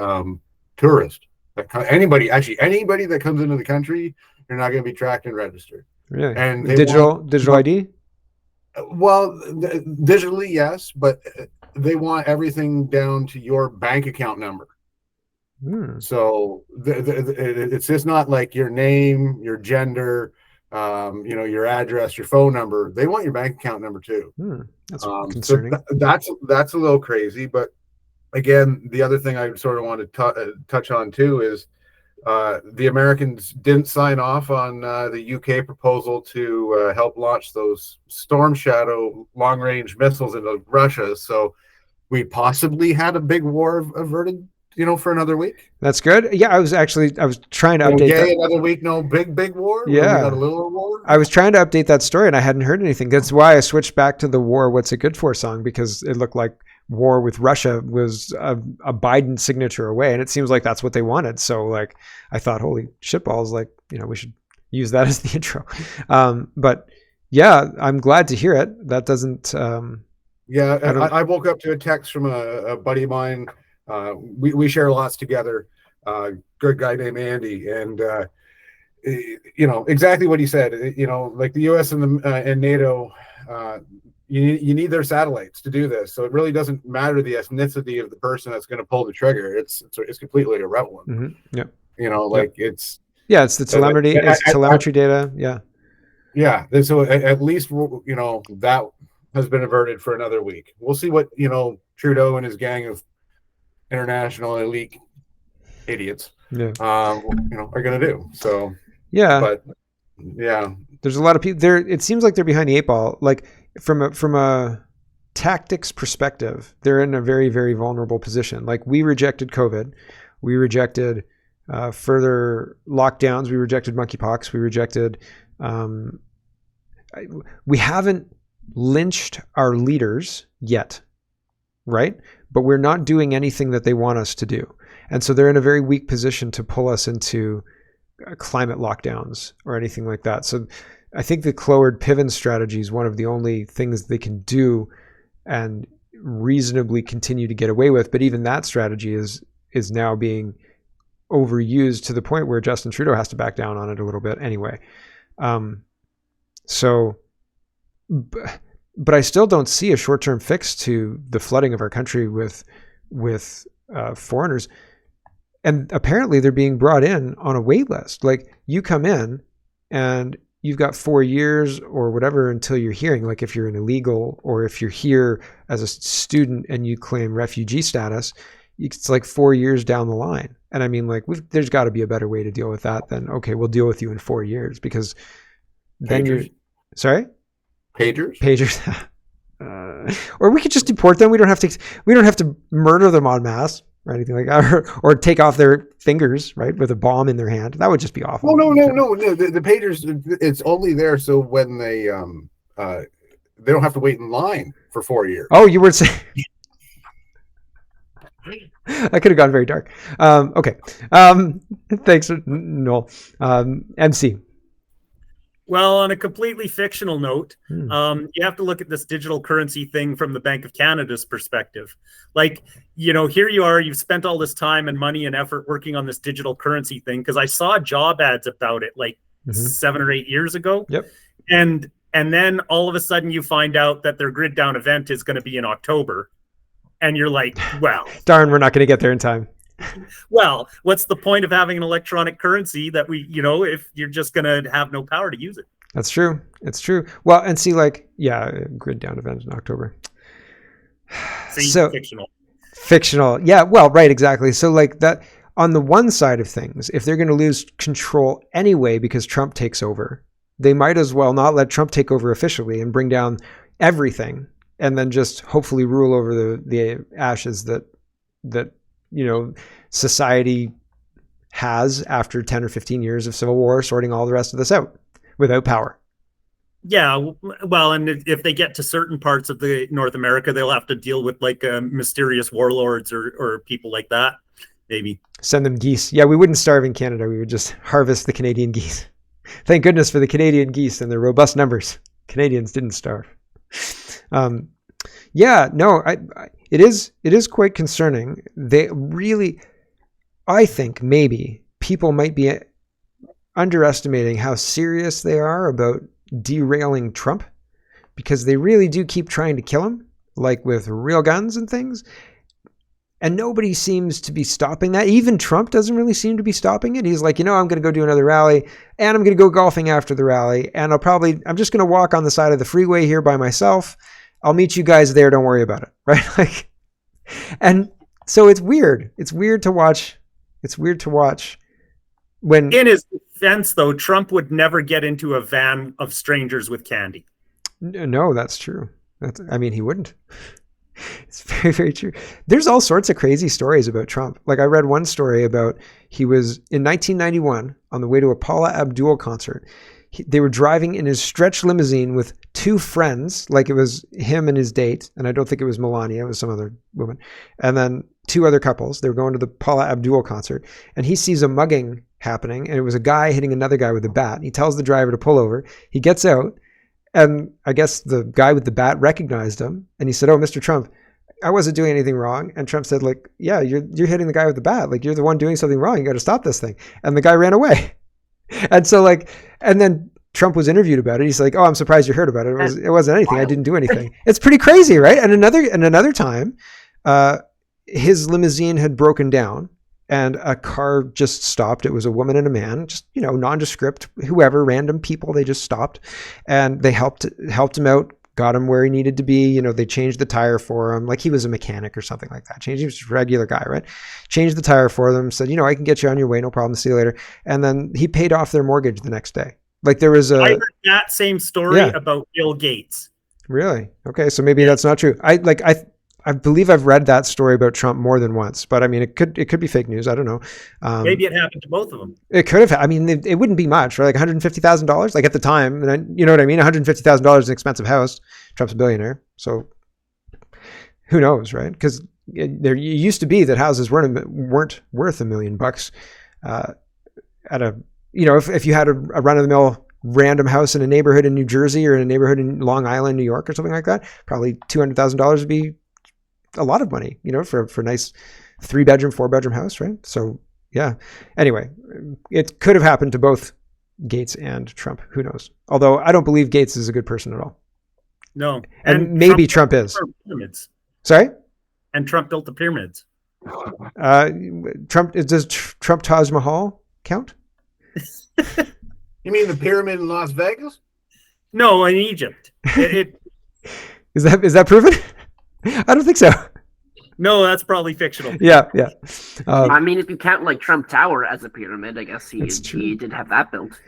tourist. Anybody that comes into the country, you're not going to be tracked and registered. Really? And digital ID? Well, digitally, yes, but they want everything down to your bank account number. So it's just not like your name, your gender, your address, your phone number. They want your bank account number too. That's concerning. So that's a little crazy. But again, the other thing I sort of want to touch on too is the Americans didn't sign off on the UK proposal to help launch those Storm Shadow long-range missiles into Russia. So we possibly had a big war averted, for another week. That's good. Yeah, I was trying to update that. Another week, no big war. Yeah, we got a little war. I was trying to update that story, and I hadn't heard anything. That's why I switched back to the "War, What's It Good For" song, because it looked like war with Russia was a Biden signature away, and it seems like that's what they wanted. So like, I thought, holy shitballs, like we should use that as the intro. But yeah, I'm glad to hear it. That doesn't. I woke up to a text from a buddy of mine. We share lots together. Good guy named Andy, and exactly what he said. Like the U.S. and NATO, you need their satellites to do this. So it really doesn't matter the ethnicity of the person that's going to pull the trigger. It's completely irrelevant. Mm-hmm. Yeah. It's the telemetry. It's telemetry data. Yeah. Yeah. So at least that has been averted for another week. We'll see what Trudeau and his gang of international elite idiots are going to do. So but there's a lot of people there. It seems like they're behind the eight ball. Like from a tactics perspective, they're in a very, very vulnerable position. Like we rejected COVID, we rejected further lockdowns, we rejected monkeypox, we rejected we haven't lynched our leaders yet. right? But we're not doing anything that they want us to do. And so they're in a very weak position to pull us into climate lockdowns or anything like that. So I think the Cloward Piven strategy is one of the only things they can do and reasonably continue to get away with. But even that strategy is now being overused to the point where Justin Trudeau has to back down on it a little bit anyway. But I still don't see a short-term fix to the flooding of our country with foreigners. And apparently they're being brought in on a wait list. Like, you come in and you've got 4 years or whatever until you're hearing, like if you're an illegal or if you're here as a student and you claim refugee status, it's like 4 years down the line. And I mean, like, there's got to be a better way to deal with that than, okay, we'll deal with you in 4 years, because then you're, sorry? Pagers. Or we could just deport them. We don't have to murder them en masse or anything like that, or take off their fingers, right, with a bomb in their hand. That would just be awful. Oh, no. The pagers, it's only there so when they don't have to wait in line for 4 years. Oh, you were saying. I could have gone very dark. Okay. Thanks, Noel. MC. Well, on a completely fictional note, you have to look at this digital currency thing from the Bank of Canada's perspective. Like, here you are, you've spent all this time and money and effort working on this digital currency thing, because I saw job ads about it like 7 or 8 years ago. Yep. And then all of a sudden you find out that their grid down event is going to be in October. And you're like, well, darn, we're not going to get there in time. Well, what's the point of having an electronic currency that if you're just going to have no power to use it? That's true. It's true. Well, and see, like, grid down event in October. So fictional. Yeah. Well, right. Exactly. So like that, on the one side of things, if they're going to lose control anyway, because Trump takes over, they might as well not let Trump take over officially and bring down everything, and then just hopefully rule over the ashes that society has after 10 or 15 years of civil war, sorting all the rest of this out without power. Yeah, well, and if they get to certain parts of the North America, they'll have to deal with like mysterious warlords or people like that. Maybe send them geese. Yeah, we wouldn't starve in Canada. We would just harvest the Canadian geese. Thank goodness for the Canadian geese and their robust numbers. Canadians didn't starve. It is quite concerning. They really, I think maybe people might be underestimating how serious they are about derailing Trump, because they really do keep trying to kill him, like with real guns and things. And nobody seems to be stopping that. Even Trump doesn't really seem to be stopping it. He's like, I'm going to go do another rally, and I'm going to go golfing after the rally, and I'm just going to walk on the side of the freeway here by myself. I'll meet you guys there. Don't worry about it. Right? Like, and so it's weird. It's weird to watch. When, in his defense, though, Trump would never get into a van of strangers with candy. No, that's true. He wouldn't. It's very, very true. There's all sorts of crazy stories about Trump. Like, I read one story about, he was in 1991 on the way to a Paula Abdul concert. They were driving in his stretch limousine with two friends, like it was him and his date, and I don't think it was Melania, it was some other woman, and then two other couples. They were going to the Paula Abdul concert, and he sees a mugging happening, and it was a guy hitting another guy with a bat. He tells the driver to pull over. He gets out, and I guess the guy with the bat recognized him, and he said, "Oh, Mr. Trump, I wasn't doing anything wrong." And Trump said, like, "Yeah, you're hitting the guy with the bat. Like, you're the one doing something wrong. You got to stop this thing." And the guy ran away. And so, like, and then Trump was interviewed about it. He's like, "Oh, I'm surprised you heard about it. It wasn't anything. I didn't do anything." It's pretty crazy, right? And another time, his limousine had broken down, and a car just stopped. It was a woman and a man, just nondescript, whoever, random people. They just stopped, and they helped him out, got him where he needed to be. They changed the tire for him, like he was a mechanic or something like that. He was just a regular guy, right? Changed the tire for them, said, "I can get you on your way, no problem. See you later." And then he paid off their mortgage the next day. Like, there was I heard that same story about Bill Gates. Really? Okay, so maybe that's not true. I believe I've read that story about Trump more than once, but I mean, it could be fake news. I don't know. Maybe it happened to both of them. It could have. I mean, it wouldn't be much, right? Like $150,000, like at the time, and you know what I mean? $150,000 is an expensive house. Trump's a billionaire, so who knows, right? Because there used to be that houses weren't worth $1 million at a, if you had a run of the mill random house in a neighborhood in New Jersey or in a neighborhood in Long Island, New York, or something like that, probably $200,000 would be a lot of money, for a nice 3-bedroom, 4-bedroom house, right? So yeah. Anyway, it could have happened to both Gates and Trump. Who knows? Although I don't believe Gates is a good person at all. No, and maybe Trump is. Pyramids. Sorry. And Trump built the pyramids. Does Trump Taj Mahal count? You mean the pyramid in Las Vegas? No, in Egypt. Is that proven? I don't think so. No, that's probably fictional. Yeah. I mean, if you count like Trump Tower as a pyramid, I guess he did have that built.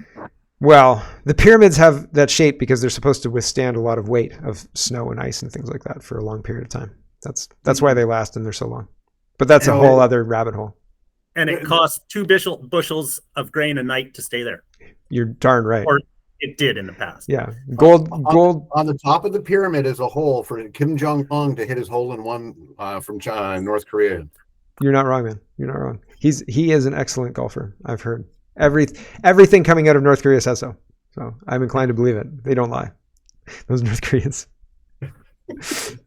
Well, the pyramids have that shape because they're supposed to withstand a lot of weight of snow and ice and things like that for a long period of time. That's why they last and they're so long. But that's a whole other rabbit hole. And it costs 2 bushels of grain a night to stay there. You're darn right. Or it did in the past. Yeah. Gold. On the top of the pyramid is a hole for Kim Jong-un to hit his hole-in-one from China, North Korea. You're not wrong, man. You're not wrong. He is an excellent golfer. I've heard everything coming out of North Korea says so. So I'm inclined to believe it. They don't lie. Those North Koreans.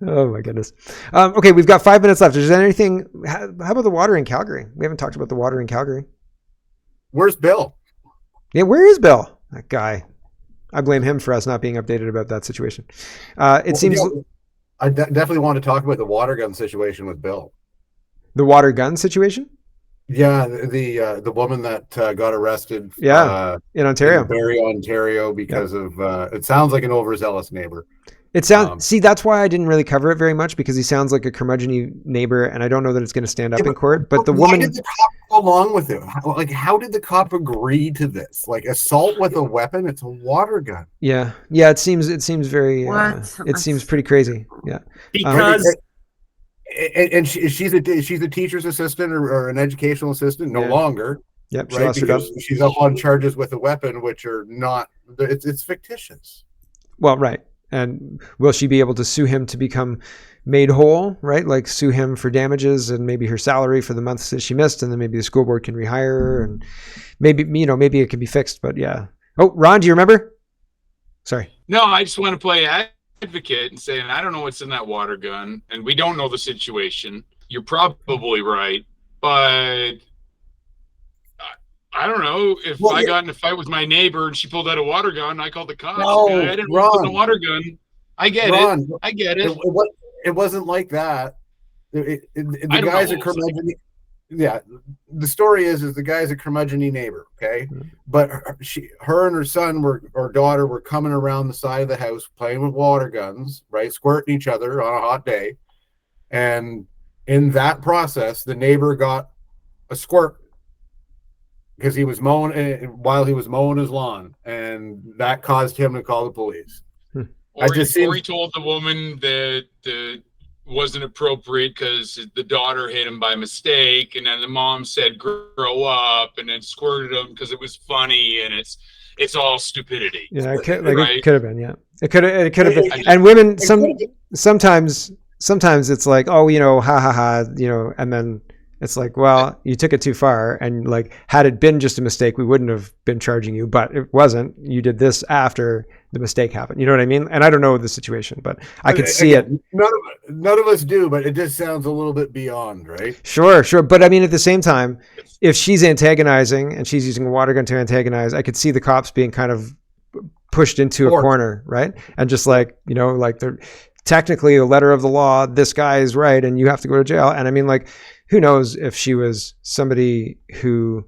Oh my goodness. Okay, we've got 5 minutes left. Is there anything? How about the water in Calgary? We haven't talked about the water in Calgary. Where's Bill? Yeah, where is Bill? That guy. I blame him for us not being updated about that situation. It seems. I definitely want to talk about the water gun situation with Bill. The water gun situation? Yeah, the woman that got arrested. In Ontario, in Barrie, Ontario, because of it sounds like an overzealous neighbor. It sounds. See, that's why I didn't really cover it very much because he sounds like a curmudgeon-y neighbor, and I don't know that it's going to stand up in court. But the woman. Why did the cop go along with it? How did the cop agree to this? Like assault with a weapon? It's a water gun. Yeah. It seems very. It seems pretty crazy. Yeah. Because. And she's a teacher's assistant or an educational assistant no longer. Yep. Right, because she's up on charges with a weapon, which are not. It's fictitious. Well, right. And will she be able to sue him to become made whole, right? Like sue him for damages and maybe her salary for the months that she missed, and then maybe the school board can rehire her, and maybe it can be fixed. But yeah. Oh, Ron, do you remember? Sorry. No, I just want to play advocate and say, I don't know what's in that water gun, and we don't know the situation. You're probably right, but I don't know if I got in a fight with my neighbor and she pulled out a water gun. I called the cops. No, I didn't want a water gun. I get it. It wasn't like that. The guy's a curmudgeon. Yeah, the story is the guy's a curmudgeon-y neighbor. Okay, but her and her son or daughter were coming around the side of the house playing with water guns, right, squirting each other on a hot day, and in that process, the neighbor got a squirt. Because he was mowing while he was mowing his lawn, and that caused him to call the police. Or he told the woman that wasn't appropriate because the daughter hit him by mistake, and then the mom said "grow up," and then squirted him because it was funny, and it's all stupidity. Yeah, it could have been. Yeah, it could have been. And women sometimes it's like, oh, ha ha ha, and then. It's like, well, you took it too far, and like, had it been just a mistake, we wouldn't have been charging you, but it wasn't. You did this after the mistake happened. You know what I mean? And I don't know the situation, but I could see it. None of us do, but it just sounds a little bit beyond, right? Sure. But I mean, at the same time, if she's antagonizing and she's using a water gun to antagonize, I could see the cops being kind of pushed into a corner, right? And just like, like they're technically the letter of the law, this guy is right, and you have to go to jail. And I mean, like, who knows if she was somebody who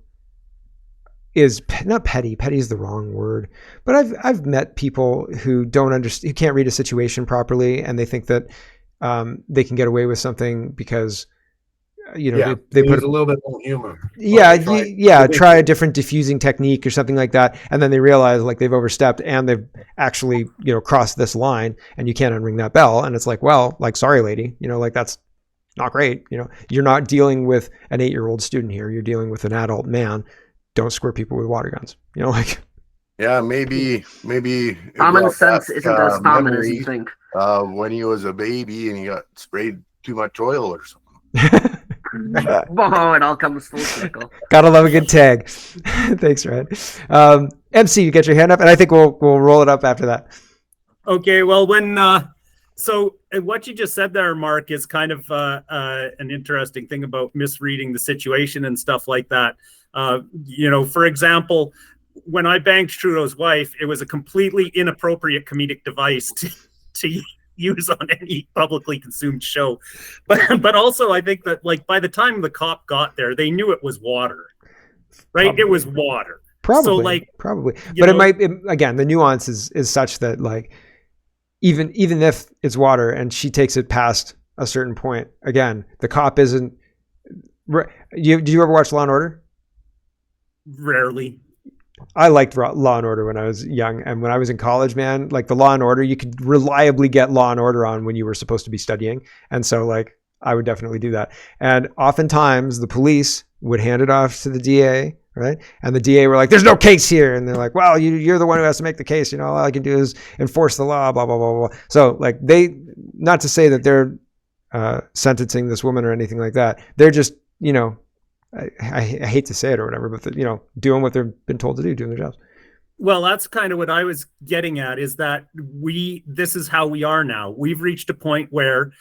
is not petty. Petty is the wrong word, but I've met people who don't understand, who can't read a situation properly, and they think that they can get away with something because they put a little bit more humor. Try a different diffusing technique or something like that, and then they realize like they've overstepped and they've actually crossed this line, and you can't unring that bell. And it's like, well, like, sorry, lady, like that's not great. You're not dealing with an 8-year-old student here. You're dealing with an adult man. Don't squirt people with water guns. Yeah, maybe. Common sense isn't as common as you think. When he was a baby and he got sprayed too much oil or something. Whoa, it all comes full circle. Gotta love a good tag. Thanks, Ryan. MC, you get your hand up, and I think we'll roll it up after that. Okay, well, so what you just said there, Mark, is kind of an interesting thing about misreading the situation and stuff like that. For example, when I banged Trudeau's wife, it was a completely inappropriate comedic device to use on any publicly consumed show. But also, I think that by the time the cop got there, they knew it was water, right? Probably. It was water. Probably. So probably. But again, the nuance is such that even if it's water and she takes it past a certain point, again, the cop isn't. Do you ever watch Law and Order? Rarely. I liked Law and Order when I was young, and when I was in college, man, the Law and Order, you could reliably get Law and Order on when you were supposed to be studying, and so I would definitely do that. And oftentimes the police would hand it off to the DA, right? And the DA were like, "There's no case here," and they're like, "Well, you're the one who has to make the case. All I can do is enforce the law." Blah blah blah blah. So they, not to say that they're sentencing this woman or anything like that. They're just I hate to say it or whatever, but doing what they've been told to do, doing their jobs. Well, that's kind of what I was getting at, is that this is how we are now. We've reached a point where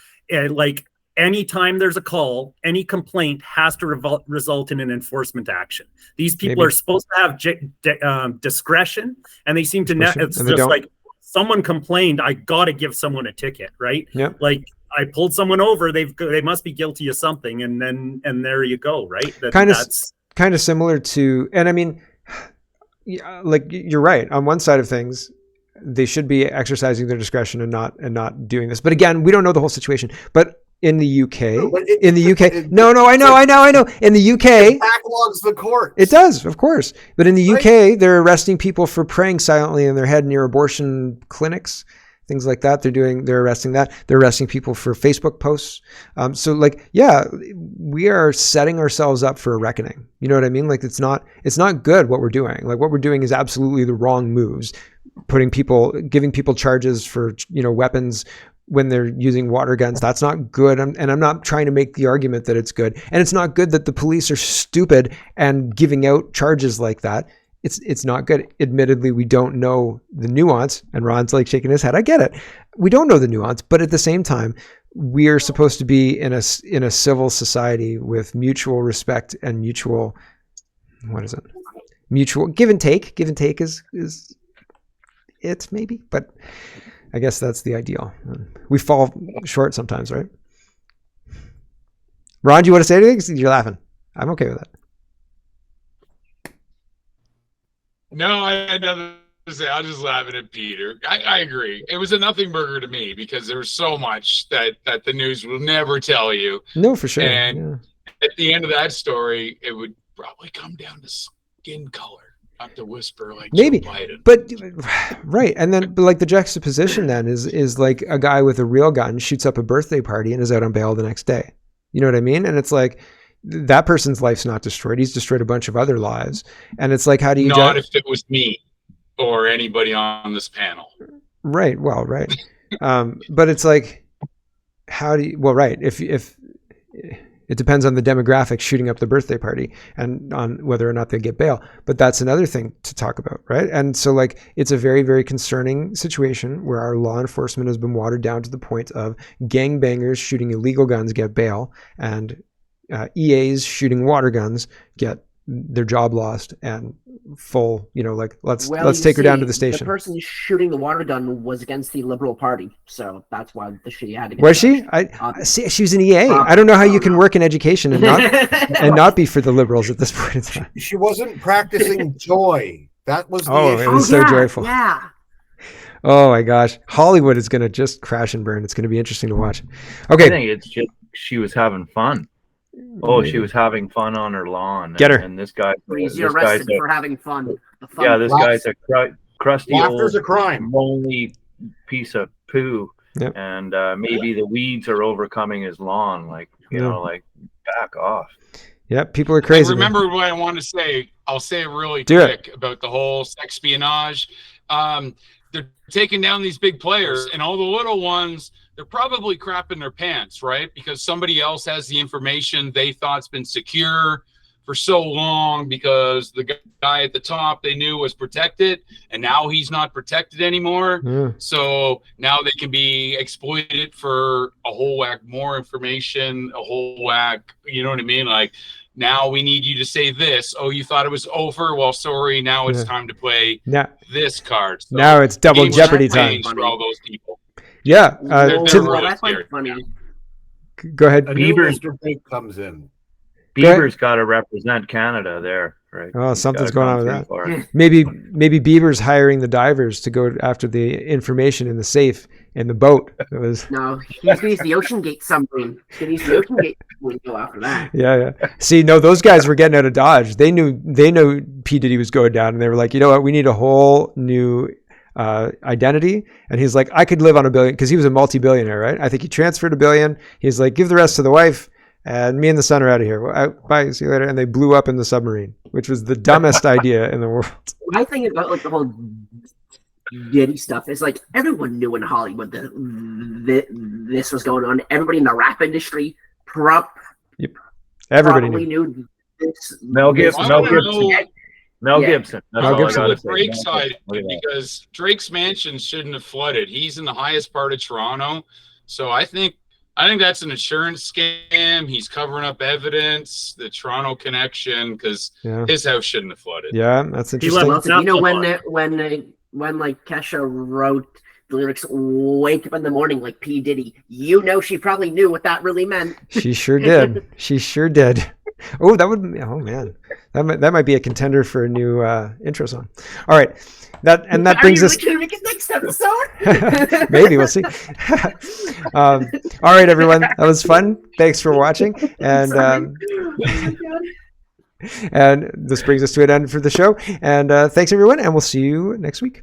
anytime there's a call, any complaint has to result in an enforcement action. These people are supposed to have discretion, and they seem to it's just like someone complained, I got to give someone a ticket, right? Yep. I pulled someone over, they must be guilty of something, and there you go, right? That's kind of similar to, and I mean, you're right. On one side of things, they should be exercising their discretion and not doing this. But again, we don't know the whole situation. But in the UK, I know. In the UK, it backlogs the court. It does, of course. But in the UK, they're arresting people for praying silently in their head near abortion clinics. Things like that. They're arresting that. They're arresting people for Facebook posts. We are setting ourselves up for a reckoning. You know what I mean? It's not good what we're doing. What we're doing is absolutely the wrong moves. Giving people charges for, weapons when they're using water guns. That's not good. And I'm not trying to make the argument that it's good. And it's not good that the police are stupid and giving out charges like that. It's not good. Admittedly, we don't know the nuance, and Ron's shaking his head. I get it. We don't know the nuance, but at the same time, we are supposed to be in a civil society with mutual respect and mutual give and take. Give and take is it maybe, but I guess that's the ideal. We fall short sometimes, right? Ron, do you want to say anything? You're laughing. I'm okay with that. No, I had nothing to say. I was just laughing at Peter. I agree. It was a nothing burger to me because there was so much that the news will never tell you. No, for sure. And at the end of that story, it would probably come down to skin color, not to whisper maybe. Joe Biden. But right, and then the juxtaposition then is a guy with a real gun shoots up a birthday party and is out on bail the next day. You know what I mean? And it's that person's life's not destroyed. He's destroyed a bunch of other lives. And it's how do you... Not if it was me or anybody on this panel. Right. Well, right. But it's how do you... Well, right. If it depends on the demographic shooting up the birthday party and on whether or not they get bail. But that's another thing to talk about, right? And so it's a very, very concerning situation where our law enforcement has been watered down to the point of gangbangers shooting illegal guns get bail, and EAs shooting water guns get their job lost and full, let's take her down to the station. The person shooting the water gun was against the Liberal Party, so that's why she had to get... Was she? I see. She was an EA. I don't know how you can work in education and not be for the Liberals at this point in time. She wasn't practicing joy. That was the issue. It was so joyful. Yeah. Oh my gosh, Hollywood is going to just crash and burn. It's going to be interesting to watch. Okay. I think it's just she was having fun. Oh, she was having fun on her lawn. Get her. And this guy. You're arrested for having fun. Yeah, this guy's a crusty Laughter's old, a crime. lonely piece of poo. Yep. And maybe the weeds are overcoming his lawn. Back off. Yep, people are crazy. I remember what I want to say. I'll say it really quick about the whole sexpionage. They're taking down these big players, and all the little ones, they're probably crapping their pants, right? Because somebody else has the information they thought's been secure for so long because the guy at the top they knew was protected, and now he's not protected anymore. Yeah. So now they can be exploited for a whole whack more information, a whole whack, you know what I mean? Like, now we need you to say this. Oh, you thought it was over? Well, sorry, now it's time to play this card. So now it's double jeopardy time for all those people. Yeah. They're really scary. Go ahead. Bieber's comes in. Bieber's got to represent Canada there, right? Oh, something's going on with that. Maybe Bieber's hiring the divers to go after the information in the safe in the boat. No, he's the Ocean Gate submarine. He's the Ocean Gate window after that. Yeah. See, no, those guys were getting out of Dodge. They knew P Diddy was going down, and they were like, you know what? We need a whole new identity. And he's like, I could live on $1 billion, because he was a multi-billionaire, right? I think he transferred $1 billion. He's like, give the rest to the wife. And me and the son are out of here. Bye. See you later. And they blew up in the submarine, which was the dumbest idea in the world. My thing about like the whole Diddy stuff is like everyone knew in Hollywood that this was going on. Everybody in the rap industry everybody knew this. Mel Gibson. Mel Gibson. That's Drake's side, because Drake's mansion shouldn't have flooded. He's in the highest part of Toronto, so I think that's an insurance scam. He's covering up evidence, the Toronto connection, because his house shouldn't have flooded. Yeah, that's interesting. You know, when like Kesha wrote the lyrics, "Wake up in the morning" like P Diddy, you know, she probably knew what that really meant. She sure did. Oh, that would. Oh man, that might be a contender for a new intro song. All right. That brings us. Next episode? Maybe we'll see. All right, everyone, that was fun. Thanks for watching, and this brings us to an end for the show. And thanks, everyone, and we'll see you next week.